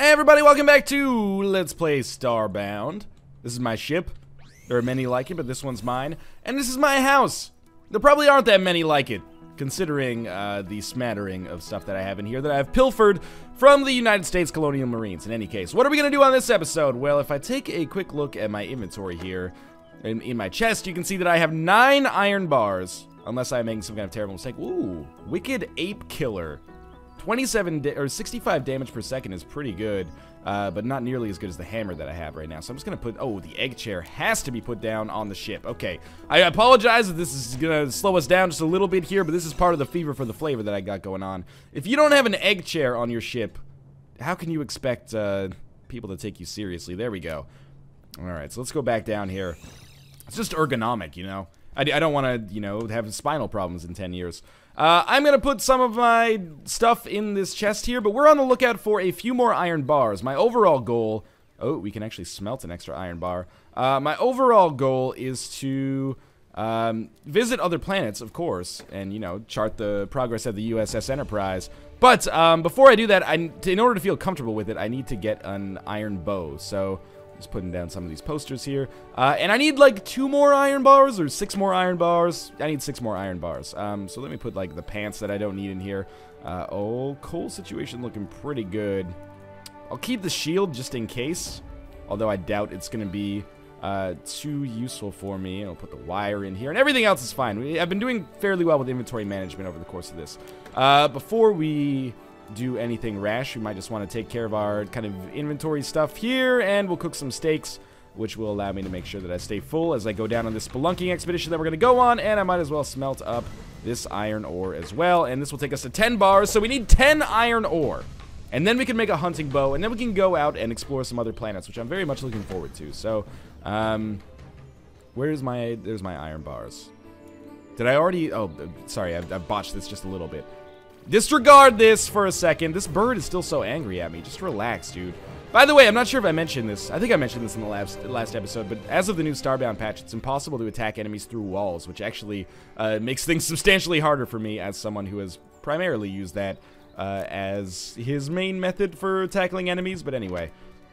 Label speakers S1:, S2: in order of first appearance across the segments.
S1: Hey everybody, welcome back to Let's Play Starbound. This is my ship. There are many like it, but this one's mine. And this is my house. There probably aren't that many like it, considering the smattering of stuff that I have in here that I've pilfered from the United States Colonial Marines. In any case, what are we going to do on this episode? Well, if I take a quick look at my inventory here, in my chest, you can see that I have 9 iron bars. Unless I'm making some kind of terrible mistake. Ooh, Wicked Ape Killer. 65 damage per second is pretty good, but not nearly as good as the hammer that I have right now. So I'm just going to put, oh, the egg chair has to be put down on the ship. Okay, I apologize if this is going to slow us down just a little bit here, but this is part of the fever for the flavor that I got going on. If you don't have an egg chair on your ship, how can you expect people to take you seriously? There we go. All right, so let's go back down here. It's just ergonomic, you know. I don't want to, you know, have spinal problems in 10 years. I'm going to put some of my stuff in this chest here, but we're on the lookout for a few more iron bars. My overall goal... Oh, we can actually smelt an extra iron bar. My overall goal is to visit other planets, of course, and, you know, chart the progress of the USS Enterprise. But before I do that, in order to feel comfortable with it, I need to get an iron bow. So... just putting down some of these posters here. And I need like 2 more iron bars or 6 more iron bars. I need 6 more iron bars. So let me put like the pants that I don't need in here. Oh, coal situation looking pretty good. I'll keep the shield just in case. Although I doubt it's going to be too useful for me. I'll put the wire in here. And everything else is fine. I've been doing fairly well with inventory management over the course of this. Before we... do anything rash, we might just want to take care of our kind of inventory stuff here, and we'll cook some steaks, which will allow me to make sure that I stay full as I go down on this spelunking expedition that we're going to go on, and I might as well smelt up this iron ore as well, and this will take us to 10 bars, so we need 10 iron ore, and then we can make a hunting bow, and then we can go out and explore some other planets, which I'm very much looking forward to. So, there's my iron bars. Did I already, oh, sorry, I've botched this just a little bit. Disregard this for a second. This bird is still so angry at me. Just relax, dude. By the way, I'm not sure if I mentioned this. I think I mentioned this in the last episode, but as of the new Starbound patch, it's impossible to attack enemies through walls, which actually makes things substantially harder for me as someone who has primarily used that as his main method for tackling enemies. But anyway,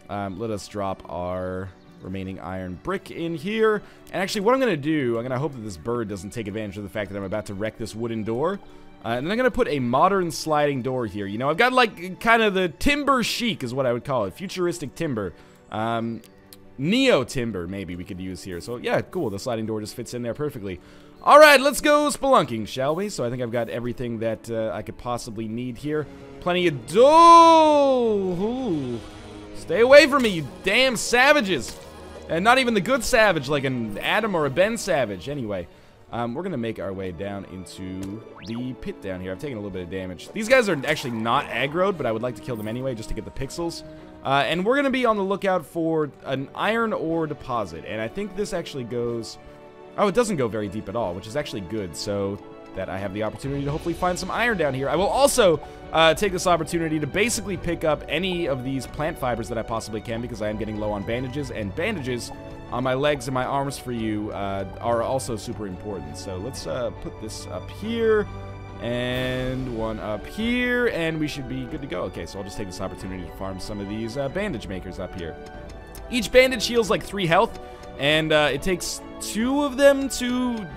S1: let us drop our remaining iron brick in here. And actually, what I'm going to do, I'm going to hope that this bird doesn't take advantage of the fact that I'm about to wreck this wooden door. And then I'm going to put a modern sliding door here. You know, I've got like kind of the timber chic is what I would call it. Futuristic timber. Neo-timber maybe we could use here. So yeah, cool. The sliding door just fits in there perfectly. Alright, let's go spelunking, shall we? So I think I've got everything that I could possibly need here. Plenty of dough. Stay away from me, you damn savages. And not even the good savage like an Adam or a Ben Savage. Anyway. We're going to make our way down into the pit down here. I've taken a little bit of damage. These guys are actually not aggroed, but I would like to kill them anyway just to get the pixels. And we're going to be on the lookout for an iron ore deposit. And I think this actually goes... Oh, it doesn't go very deep at all, which is actually good. So that I have the opportunity to hopefully find some iron down here. I will also take this opportunity to basically pick up any of these plant fibers that I possibly can because I am getting low on bandages. And bandages... on my legs and my arms for you are also super important. So let's put this up here, and one up here, and we should be good to go. Okay, so I'll just take this opportunity to farm some of these bandage makers up here. Each bandage heals like 3 health, and it takes 2 of them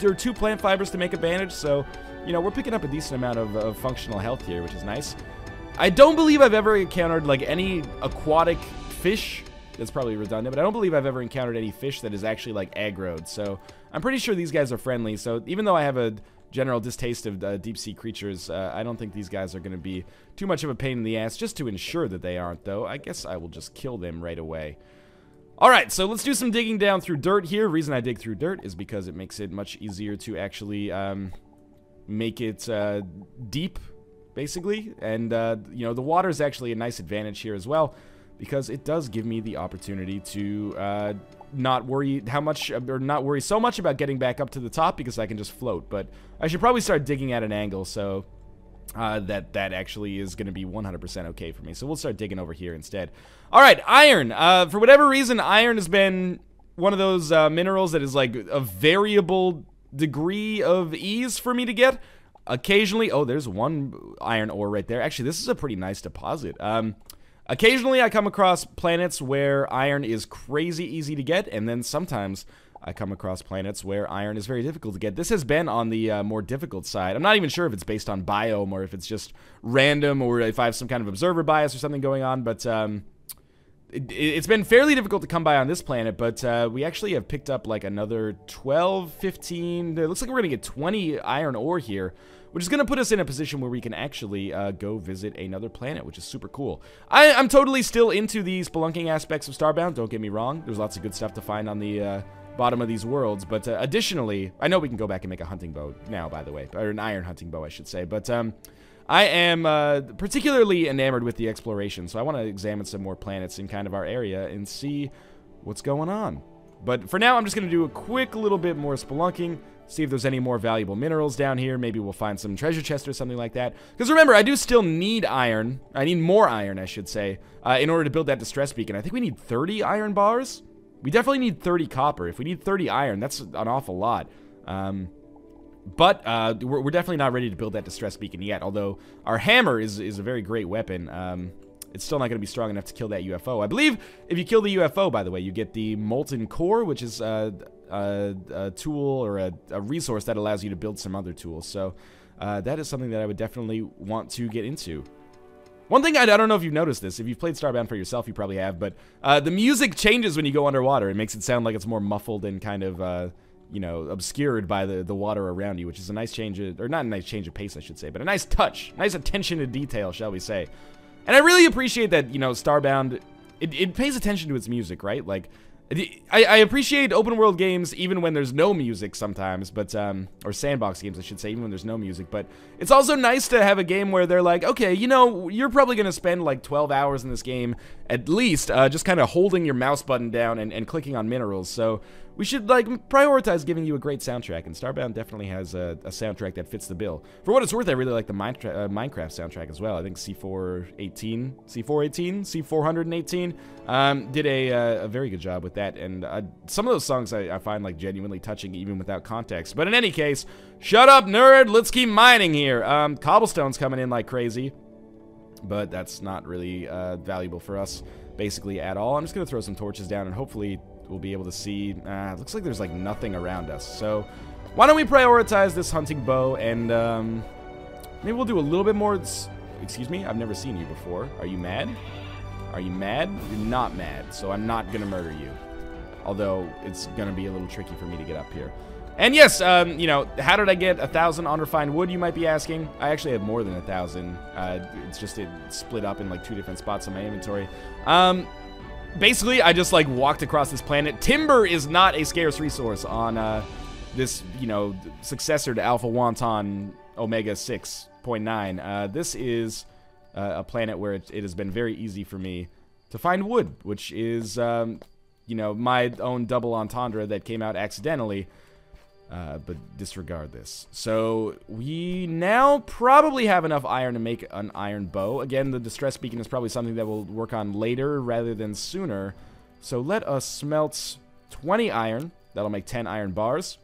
S1: or 2 plant fibers to make a bandage, so, you know, we're picking up a decent amount of functional health here, which is nice. I don't believe I've ever encountered, like, any aquatic fish. That's probably redundant, but I don't believe I've ever encountered any fish that is actually, like, aggroed. So I'm pretty sure these guys are friendly. So even though I have a general distaste of deep-sea creatures, I don't think these guys are going to be too much of a pain in the ass. Just to ensure that they aren't, though, I guess I will just kill them right away. Alright, so let's do some digging down through dirt here. The reason I dig through dirt is because it makes it much easier to actually make it deep, basically. And, you know, the water is actually a nice advantage here as well, because it does give me the opportunity to not worry so much about getting back up to the top because I can just float. But I should probably start digging at an angle so that actually is going to be 100% okay for me. So we'll start digging over here instead. All right, iron. For whatever reason, iron has been one of those minerals that is like a variable degree of ease for me to get. Occasionally, oh, there's one iron ore right there. Actually, this is a pretty nice deposit. Occasionally, I come across planets where iron is crazy easy to get, and then sometimes I come across planets where iron is very difficult to get. This has been on the more difficult side. I'm not even sure if it's based on biome or if it's just random or if I have some kind of observer bias or something going on, but it's been fairly difficult to come by on this planet, but we actually have picked up like another 12, 15, it looks like we're going to get 20 iron ore here, which is going to put us in a position where we can actually go visit another planet, which is super cool. I'm totally still into the spelunking aspects of Starbound, don't get me wrong. There's lots of good stuff to find on the bottom of these worlds, but additionally, I know we can go back and make a hunting bow now, by the way, or an iron hunting bow, I should say, but I am particularly enamored with the exploration, so I want to examine some more planets in kind of our area and see what's going on. But for now, I'm just going to do a quick little bit more spelunking, see if there's any more valuable minerals down here. Maybe we'll find some treasure chests or something like that. Because remember, I do still need iron. I need more iron, I should say, in order to build that distress beacon. I think we need 30 iron bars. We definitely need 30 copper. If we need 30 iron, that's an awful lot. But we're definitely not ready to build that distress beacon yet, although our hammer is a very great weapon. It's still not going to be strong enough to kill that UFO. I believe if you kill the UFO, by the way, you get the molten core, which is a tool or a resource that allows you to build some other tools. So that is something that I would definitely want to get into. One thing, I don't know if you've noticed this. If you've played Starbound for yourself, you probably have, but the music changes when you go underwater. It makes it sound like it's more muffled and kind of you know, obscured by the water around you, which is a nice change of, or not a nice change of pace, I should say, but a nice touch, nice attention to detail, shall we say. And I really appreciate that, you know, Starbound, it pays attention to its music, right? Like, I appreciate open world games even when there's no music sometimes, but, or sandbox games, I should say, even when there's no music, but it's also nice to have a game where they're like, okay, you know, you're probably gonna spend like 12 hours in this game, at least, just kind of holding your mouse button down and clicking on minerals, so we should, like, prioritize giving you a great soundtrack, and Starbound definitely has a soundtrack that fits the bill. For what it's worth, I really like the Minecraft soundtrack as well. I think C418 did a very good job with that, and some of those songs I find, like, genuinely touching even without context. But in any case, shut up, nerd! Let's keep mining here. Cobblestone's coming in like crazy, but that's not really valuable for us, basically, at all. I'm just gonna throw some torches down, and hopefully we'll be able to see, it looks like there's like nothing around us. So why don't we prioritize this hunting bow, and maybe we'll do a little bit more, excuse me, I've never seen you before. Are you mad? Are you mad? You're not mad, so I'm not gonna murder you. Although it's gonna be a little tricky for me to get up here. And yes, you know, how did I get 1,000 unrefined wood, you might be asking? I actually have more than 1,000. It's just it split up in like 2 different spots in my inventory. Basically, I just, like, walked across this planet. Timber is not a scarce resource on this, you know, successor to Alpha Wonton Omega 6.9. This is a planet where it has been very easy for me to find wood, which is, you know, my own double entendre that came out accidentally. But disregard this. So we now probably have enough iron to make an iron bow. Again, the distress beacon is probably something that we'll work on later rather than sooner. So let us smelt 20 iron. That'll make 10 iron bars.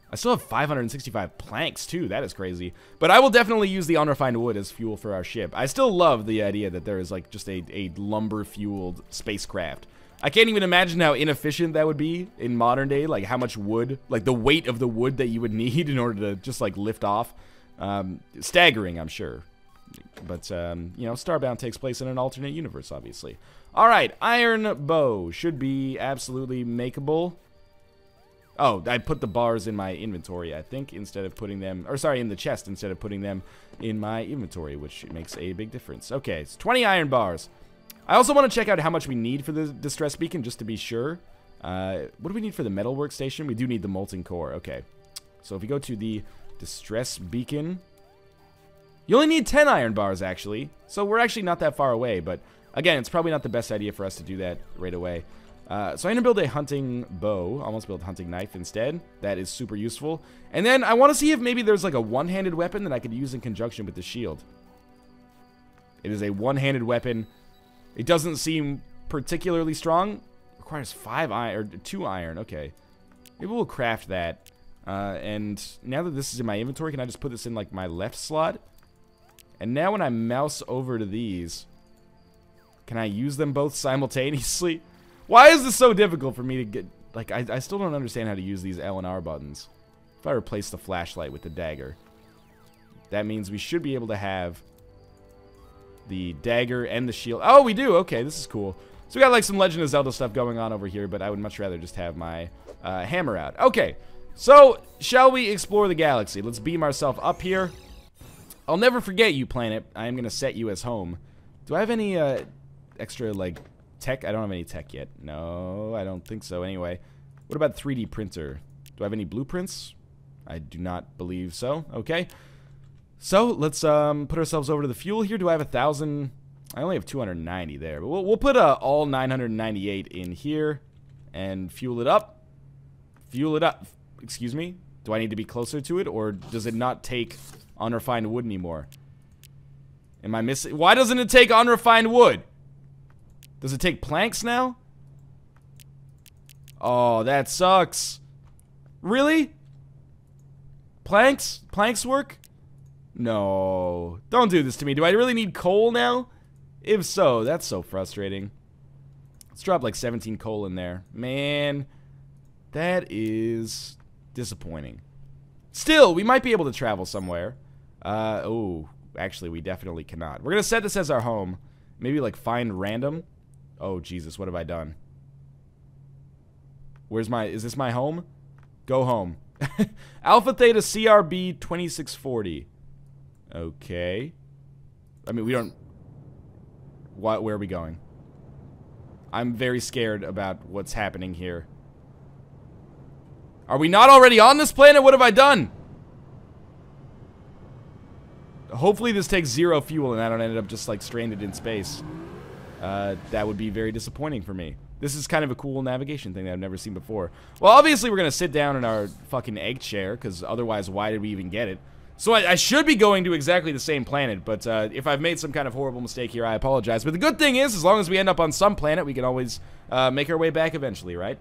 S1: I still have 565 planks too. That is crazy. But I will definitely use the unrefined wood as fuel for our ship. I still love the idea that there is like just a lumber-fueled spacecraft. I can't even imagine how inefficient that would be in modern day, like how much wood, like the weight of the wood that you would need in order to just like lift off. Staggering, I'm sure. But, you know, Starbound takes place in an alternate universe, obviously. Alright, iron bow should be absolutely makeable. Oh, I put the bars in my inventory, I think, instead of putting them, or sorry, in the chest instead of putting them in my inventory, which makes a big difference. Okay, it's 20 iron bars. I also want to check out how much we need for the distress beacon, just to be sure. What do we need for the metal workstation? We do need the molten core. Okay. So if we go to the distress beacon, you only need 10 iron bars, actually. So we're actually not that far away, but again, it's probably not the best idea for us to do that right away. So I'm going to build a hunting bow. Almost build a hunting knife instead. That is super useful. And then I want to see if maybe there's like a one-handed weapon that I could use in conjunction with the shield. It is a one-handed weapon. It doesn't seem particularly strong. Requires 5 iron, or 2 iron. Okay. Maybe we'll craft that. And now that this is in my inventory, can I just put this in like my left slot? And now when I mouse over to these, Can I use them both simultaneously? Why is this so difficult for me to get... Like, I still don't understand how to use these L and R buttons. If I replace the flashlight with the dagger, that means we should be able to have the dagger and the shield. Oh, we do. Okay, this is cool. So we got like some Legend of Zelda stuff going on over here, but I would much rather just have my hammer out. Okay, so shall we explore the galaxy? Let's beam ourselves up here. I'll never forget you, planet. I am going to set you as home. Do I have any extra, like, tech? I don't have any tech yet. No, I don't think so. Anyway, what about 3D printer? Do I have any blueprints? I do not believe so. Okay. So, let's put ourselves over to the fuel here. Do I have 1,000? I only have 290 there. But we'll put all 998 in here and fuel it up. Fuel it up. Excuse me? Do I need to be closer to it, or does it not take unrefined wood anymore? Am I missing? Why doesn't it take unrefined wood? Does it take planks now? Oh, that sucks. Really? Planks? Planks work? No. Don't do this to me. Do I really need coal now? If so, that's so frustrating. Let's drop like 17 coal in there. Man, that is disappointing. Still, we might be able to travel somewhere. Oh, actually, we definitely cannot. We're going to set this as our home. Maybe like find random. Oh, Jesus, what have I done? Where's my... Is this my home? Go home. Alpha Theta CRB 2640. Okay. I mean, we don't... Where are we going? I'm very scared about what's happening here. Are we not already on this planet? What have I done? Hopefully this takes 0 fuel and I don't end up just like stranded in space. That would be very disappointing for me. This is kind of a cool navigation thing that I've never seen before. Well, obviously we're going to sit down in our fucking egg chair, because otherwise why did we even get it? So I should be going to exactly the same planet, but if I've made some kind of horrible mistake here, I apologize. But the good thing is, as long as we end up on some planet, we can always make our way back eventually, right?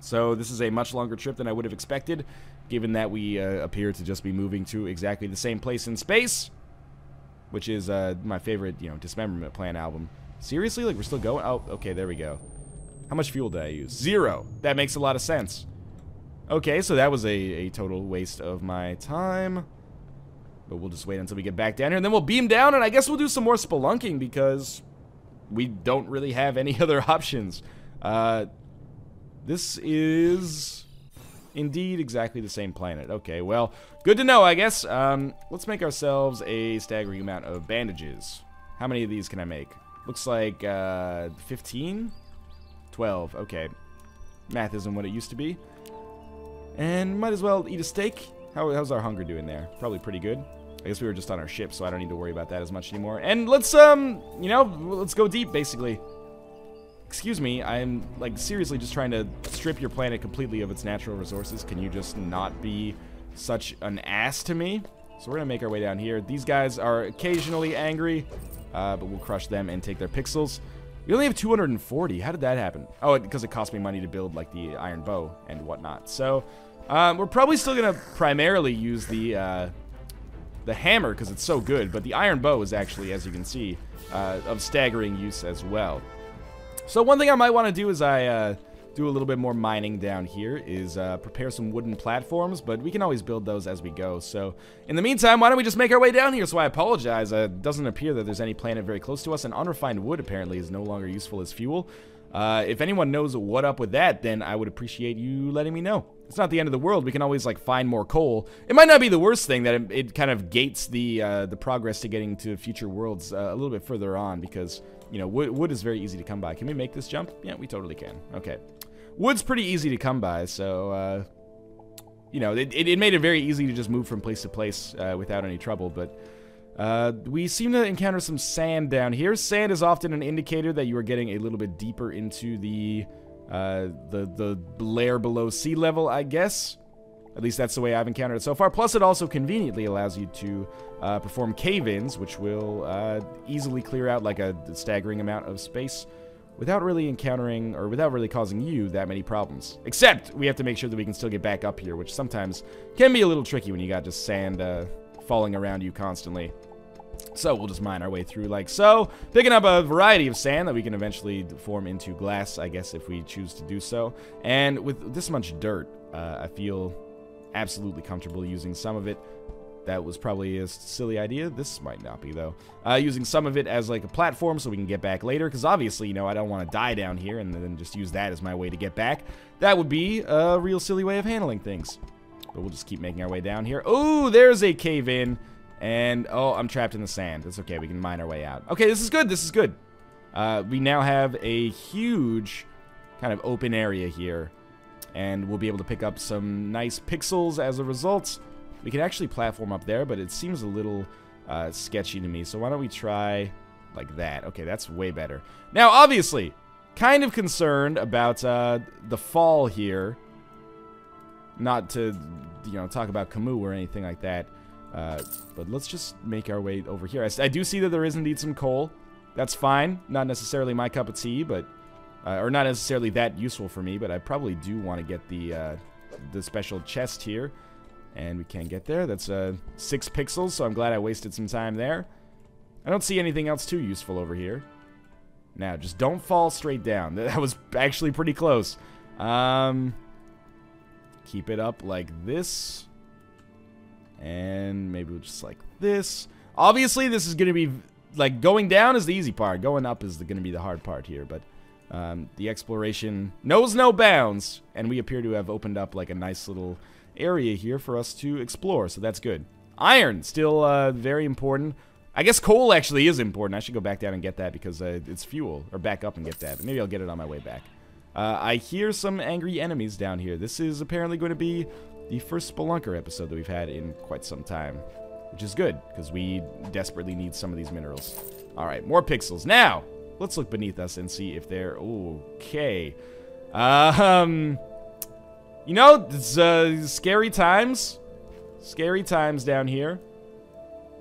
S1: So this is a much longer trip than I would have expected, given that we appear to just be moving to exactly the same place in space, which is my favorite, you know, Dismemberment Plan album. Seriously? Like, we're still going? Oh, okay, there we go. How much fuel did I use? 0. That makes a lot of sense. Okay, so that was a total waste of my time. But we'll just wait until we get back down here, and then we'll beam down, and I guess we'll do some more spelunking, because we don't really have any other options. This is indeed exactly the same planet. Okay, well, good to know, I guess. Let's make ourselves a staggering amount of bandages. How many of these can I make? Looks like 15? 12, okay. Math isn't what it used to be. And might as well eat a steak. How's our hunger doing there? Probably pretty good. I guess we were just on our ship, so I don't need to worry about that as much anymore. And let's, you know, let's go deep, basically. Excuse me, I'm, like, seriously just trying to strip your planet completely of its natural resources. Can you just not be such an ass to me? So we're gonna make our way down here. These guys are occasionally angry, but we'll crush them and take their pixels. We only have 240. How did that happen? Oh, because it cost me money to build, like, the iron bow and whatnot. So, we're probably still gonna primarily use the hammer because it's so good, but the iron bow is actually, as you can see, of staggering use as well. So one thing I might want to do is I do a little bit more mining down here is prepare some wooden platforms, but we can always build those as we go. So in the meantime, why don't we just make our way down here? So I apologize. It doesn't appear that there's any planet very close to us, and unrefined wood apparently is no longer useful as fuel. If anyone knows what up with that, then I would appreciate you letting me know. It's not the end of the world. We can always, like, find more coal. It might not be the worst thing that it kind of gates the progress to getting to future worlds a little bit further on, because, you know, wood is very easy to come by. Can we make this jump? Yeah, we totally can. Okay. Wood's pretty easy to come by, so, you know, it made it very easy to just move from place to place without any trouble, but we seem to encounter some sand down here. Sand is often an indicator that you are getting a little bit deeper into the layer below sea level, I guess. At least that's the way I've encountered it so far. Plus, it also conveniently allows you to perform cave-ins, which will easily clear out like a staggering amount of space without really encountering, or without really causing you that many problems. Except, we have to make sure that we can still get back up here, which sometimes can be a little tricky when you got just sand falling around you constantly. So we'll just mine our way through like so, picking up a variety of sand that we can eventually form into glass, I guess, if we choose to do so. And with this much dirt, I feel absolutely comfortable using some of it. That was probably a silly idea. This might not be, though. Using some of it as like a platform so we can get back later, because obviously, you know, I don't want to die down here and then just use that as my way to get back. That would be a real silly way of handling things. But we'll just keep making our way down here. Oh, there's a cave in. And, oh, I'm trapped in the sand. That's okay. We can mine our way out. Okay, this is good. This is good. We now have a huge kind of open area here. And we'll be able to pick up some nice pixels as a result. We can actually platform up there, but it seems a little sketchy to me. So why don't we try like that? Okay, that's way better. Now, obviously, kind of concerned about the fall here. Not to, you know, talk about Camus or anything like that. But let's just make our way over here. I do see that there is indeed some coal. That's fine. Not necessarily my cup of tea, but or not necessarily that useful for me. But I probably do want to get the special chest here, and we can't get there. That's 6 pixels, so I'm glad I wasted some time there. I don't see anything else too useful over here. Now, just don't fall straight down. That was actually pretty close. Keep it up like this. And maybe we'll just like this. Obviously, this is going to be, like, going down is the easy part. Going up is going to be the hard part here. But the exploration knows no bounds. And we appear to have opened up, like, a nice little area here for us to explore. So that's good. Iron, still very important. I guess coal actually is important. I should go back down and get that because it's fuel. Or back up and get that. Maybe I'll get it on my way back. I hear some angry enemies down here. This is apparently going to be the first Spelunker episode that we've had in quite some time, which is good, because we desperately need some of these minerals. Alright, more pixels. Now, let's look beneath us and see if they're... Okay. You know, it's scary times. Scary times down here.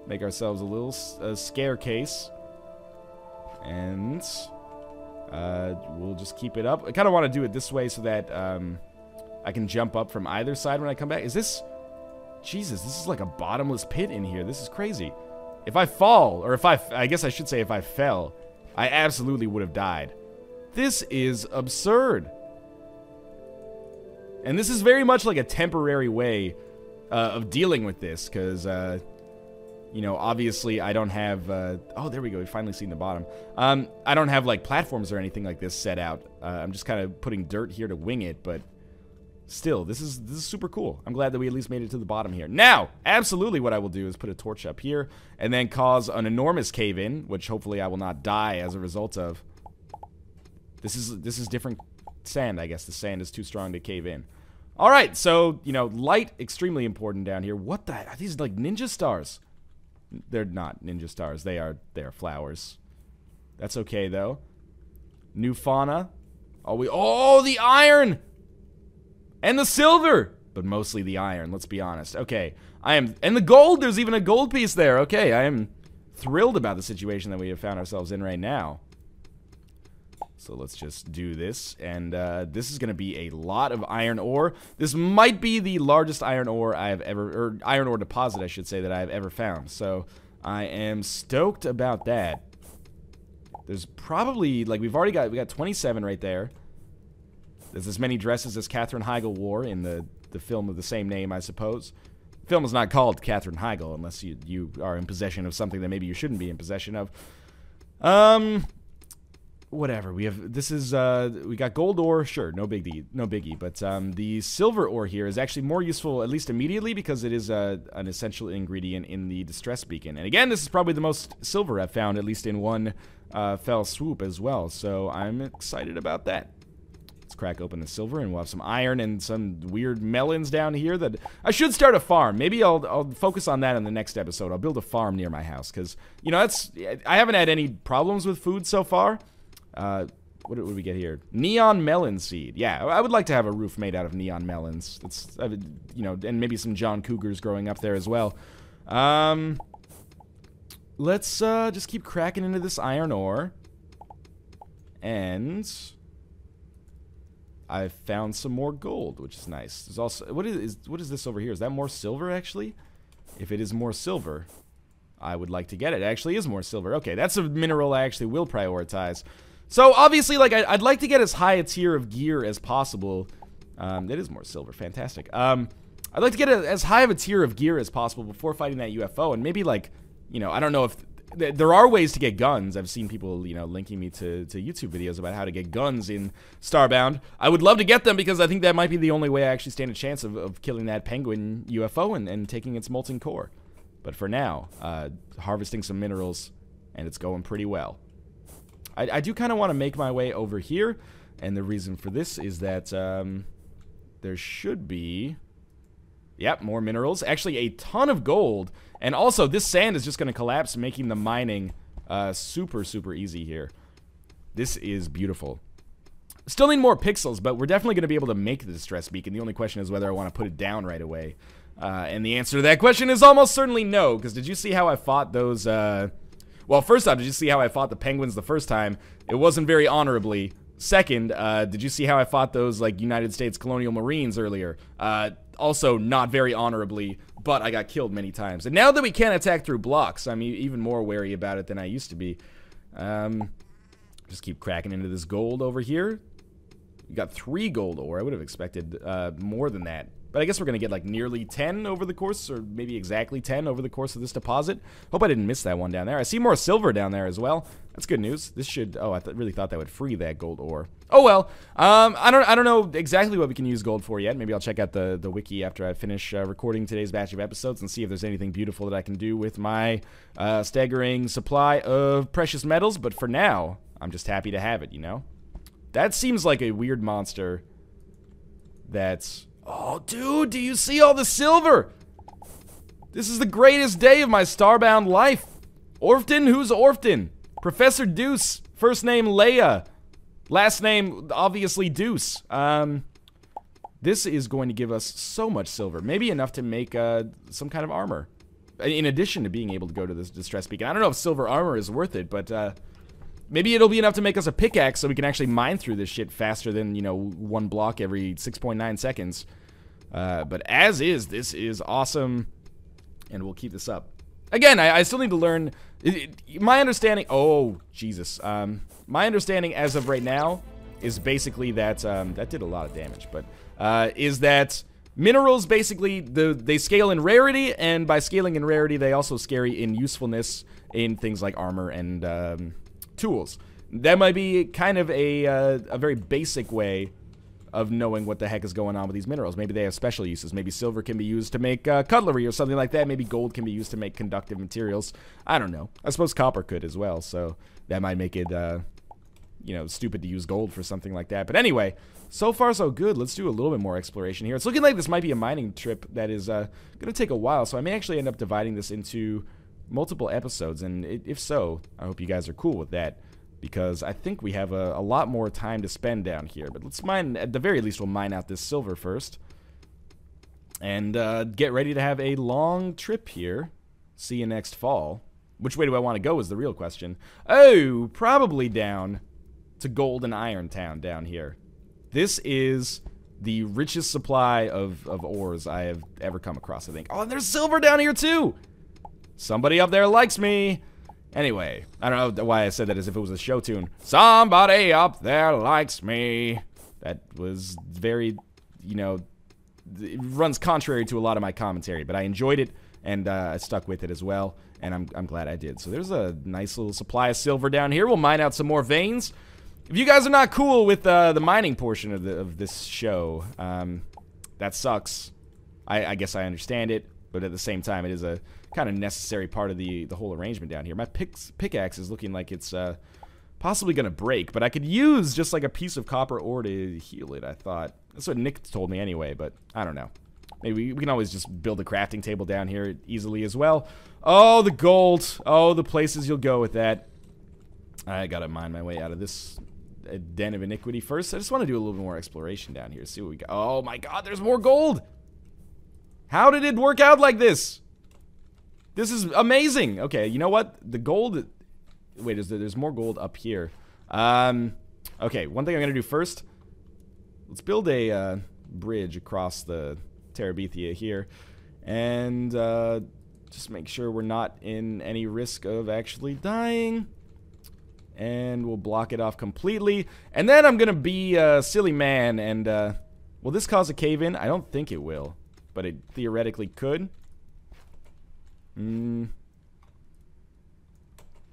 S1: Make ourselves a little scare case. And... we'll just keep it up. I kind of want to do it this way so that... I can jump up from either side when I come back. Is this... Jesus, this is like a bottomless pit in here. This is crazy. If I fall, or if I guess I should say if I fell, I absolutely would have died. This is absurd. And this is very much like a temporary way of dealing with this, because, you know, obviously I don't have... oh, there we go. We've finally seen the bottom. I don't have, like, platforms or anything like this set out. I'm just kind of putting dirt here to wing it, but... Still, this is super cool. I'm glad that we at least made it to the bottom here. Now, absolutely what I will do is put a torch up here and then cause an enormous cave-in, which hopefully I will not die as a result of. This is different sand, I guess. The sand is too strong to cave in. All right, so, you know, light, extremely important down here. What the... Are these like ninja stars? They're not ninja stars. They are flowers. That's okay, though. New fauna. Oh, the iron! And the silver! But mostly the iron, let's be honest. Okay, and the gold! There's even a gold piece there! Okay, I am thrilled about the situation that we have found ourselves in right now. So let's just do this, and this is going to be a lot of iron ore. This might be the largest iron ore I have ever, or iron ore deposit, I should say, that I have ever found. So I am stoked about that. There's probably, like, we got 27 right there. There's as many dresses as Katherine Heigl wore in the film of the same name, I suppose. The film is not called Katherine Heigl unless you are in possession of something that maybe you shouldn't be in possession of. Whatever. We got gold ore, sure, no biggie. But the silver ore here is actually more useful, at least immediately, because it is an essential ingredient in the distress beacon. And again, this is probably the most silver I've found, at least in one fell swoop as well. So I'm excited about that. Let's crack open the silver, and we'll have some iron and some weird melons down here that... I should start a farm. Maybe I'll focus on that in the next episode. I'll build a farm near my house, because, you know, I haven't had any problems with food so far. What did we get here? Neon melon seed. Yeah, I would like to have a roof made out of neon melons. It's, you know, and maybe some John Cougars growing up there as well. Let's just keep cracking into this iron ore. And... I found some more gold, which is nice. There's also... What is this over here? Is that more silver, actually? If it is more silver... I would like to get it. It actually is more silver. Okay, that's a mineral I actually will prioritize. So, obviously, like, I'd like to get as high a tier of gear as possible. That is more silver. Fantastic. I'd like to get as high of a tier of gear as possible before fighting that UFO. And maybe, like, you know, I don't know if... There are ways to get guns. I've seen people, you know, linking me to YouTube videos about how to get guns in Starbound. I would love to get them because I think that might be the only way I actually stand a chance of killing that penguin UFO and taking its molten core. But for now, harvesting some minerals, and it's going pretty well. I do kind of want to make my way over here, and the reason for this is that there should be... Yep, more minerals. Actually, a ton of gold. And also, this sand is just going to collapse, making the mining super, super easy here. This is beautiful. Still need more pixels, but we're definitely going to be able to make the distress beacon. The only question is whether I want to put it down right away. And the answer to that question is almost certainly no, because did you see how I fought those... Well, first off, did you see how I fought the penguins the first time? It wasn't very honorably. Second, did you see how I fought those, like, United States Colonial Marines earlier? Also not very honorably, but I got killed many times. And now that we can't attack through blocks, I'm even more wary about it than I used to be. Just keep cracking into this gold over here. We got 3 gold ore. I would have expected more than that. But I guess we're going to get like nearly 10 over the course, or maybe exactly 10 over the course of this deposit. Hope I didn't miss that one down there. I see more silver down there as well. That's good news. This should... Oh, I really thought that would free that gold ore. Oh, well. I don't know exactly what we can use gold for yet. Maybe I'll check out the wiki after I finish recording today's batch of episodes and see if there's anything beautiful that I can do with my staggering supply of precious metals. But for now, I'm just happy to have it, you know? That seems like a weird monster that's... Oh, dude, do you see all the silver? This is the greatest day of my Starbound life. Orfton? Who's Orfton? Professor Deuce. First name Leia. Last name, obviously, Deuce. This is going to give us so much silver. Maybe enough to make some kind of armor. In addition to being able to go to this distress beacon. I don't know if silver armor is worth it, but maybe it'll be enough to make us a pickaxe so we can actually mine through this shit faster than, you know, 1 block every 6.9 seconds. But as is, this is awesome, and we'll keep this up. Again, I still need to learn... my understanding... Oh, Jesus. My understanding as of right now is basically that... that did a lot of damage, but... is that minerals basically... they scale in rarity, and by scaling in rarity, they also scale in usefulness in things like armor and tools. That might be kind of a very basic way of knowing what the heck is going on with these minerals. Maybe they have special uses. Maybe silver can be used to make cutlery or something like that. Maybe gold can be used to make conductive materials. I don't know. I suppose copper could as well, so that might make it, you know, stupid to use gold for something like that. But anyway, so far so good. Let's do a little bit more exploration here. It's looking like this might be a mining trip that is going to take a while, so I may actually end up dividing this into multiple episodes, and if so, I hope you guys are cool with that, because I think we have a lot more time to spend down here. But let's mine, at the very least, we'll mine out this silver first. And get ready to have a long trip here. See you next fall. Which way do I want to go is the real question. Oh, probably down to Gold and Iron Town down here. This is the richest supply of ores I have ever come across, I think. Oh, and there's silver down here, too! Somebody up there likes me! Anyway, I don't know why I said that as if it was a show tune. Somebody up there likes me. That was very, you know, it runs contrary to a lot of my commentary, but I enjoyed it, and I stuck with it as well, and I'm glad I did. So there's a nice little supply of silver down here. We'll mine out some more veins. If you guys are not cool with the mining portion of this show, that sucks. I guess I understand it, but at the same time, it is a kind of necessary part of the whole arrangement down here. My pickaxe is looking like it's possibly going to break, but I could use just like a piece of copper ore to heal it, I thought. That's what Nick told me anyway, but I don't know. Maybe we can always just build a crafting table down here easily as well. Oh, the gold. Oh, the places you'll go with that. I gotta mine my way out of this den of iniquity first. I just want to do a little bit more exploration down here. See what we got. Oh my god, there's more gold! How did it work out like this? This is amazing. Okay, you know what? The gold... Wait, there's more gold up here. Okay, one thing I'm gonna do first. Let's build a bridge across the Terabithia here. And Just make sure we're not in any risk of actually dying. And we'll block it off completely. And then I'm gonna be a silly man and, will this cause a cave-in? I don't think it will. But it theoretically could.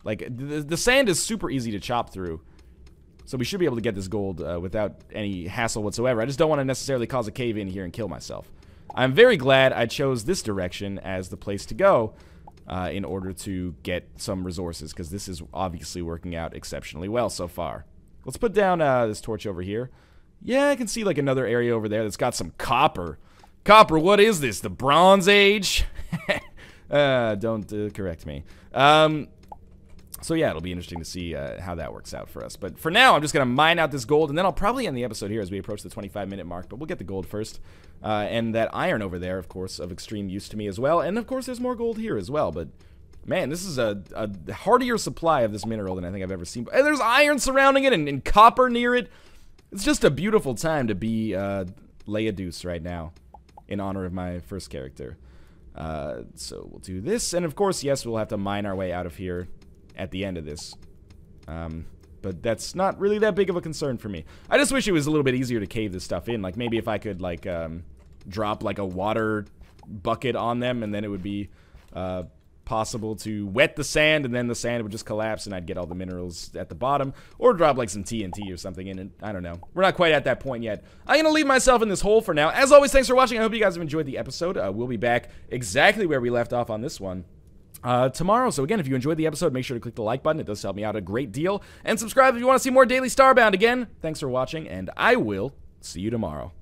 S1: Like, the sand is super easy to chop through. So we should be able to get this gold without any hassle whatsoever. I just don't want to necessarily cause a cave-in here and kill myself. I'm very glad I chose this direction as the place to go in order to get some resources, because this is obviously working out exceptionally well so far. Let's put down this torch over here. Yeah, I can see like another area over there that's got some copper. Copper, what is this? The Bronze Age? Don't correct me. So yeah, it'll be interesting to see how that works out for us. But for now, I'm just going to mine out this gold, and then I'll probably end the episode here as we approach the 25-minute mark. But we'll get the gold first. And that iron over there, of course, of extreme use to me as well. And of course, there's more gold here as well. But man, this is a heartier supply of this mineral than I think I've ever seen. And there's iron surrounding it and copper near it. It's just a beautiful time to be Leia right now in honor of my first character. So we'll do this. And of course, yes, we'll have to mine our way out of here at the end of this. But that's not really that big of a concern for me. I just wish it was a little bit easier to cave this stuff in. Like, maybe if I could, like, drop, like, a water bucket on them, and then it would be possible to wet the sand, and then the sand would just collapse, and I'd get all the minerals at the bottom. Or drop, like, some TNT or something in it. I don't know. We're not quite at that point yet. I'm gonna leave myself in this hole for now. As always, thanks for watching. I hope you guys have enjoyed the episode. We'll be back exactly where we left off on this one tomorrow. So again, if you enjoyed the episode, make sure to click the like button. It does help me out a great deal. And subscribe if you want to see more daily Starbound. Again, thanks for watching, and I will see you tomorrow.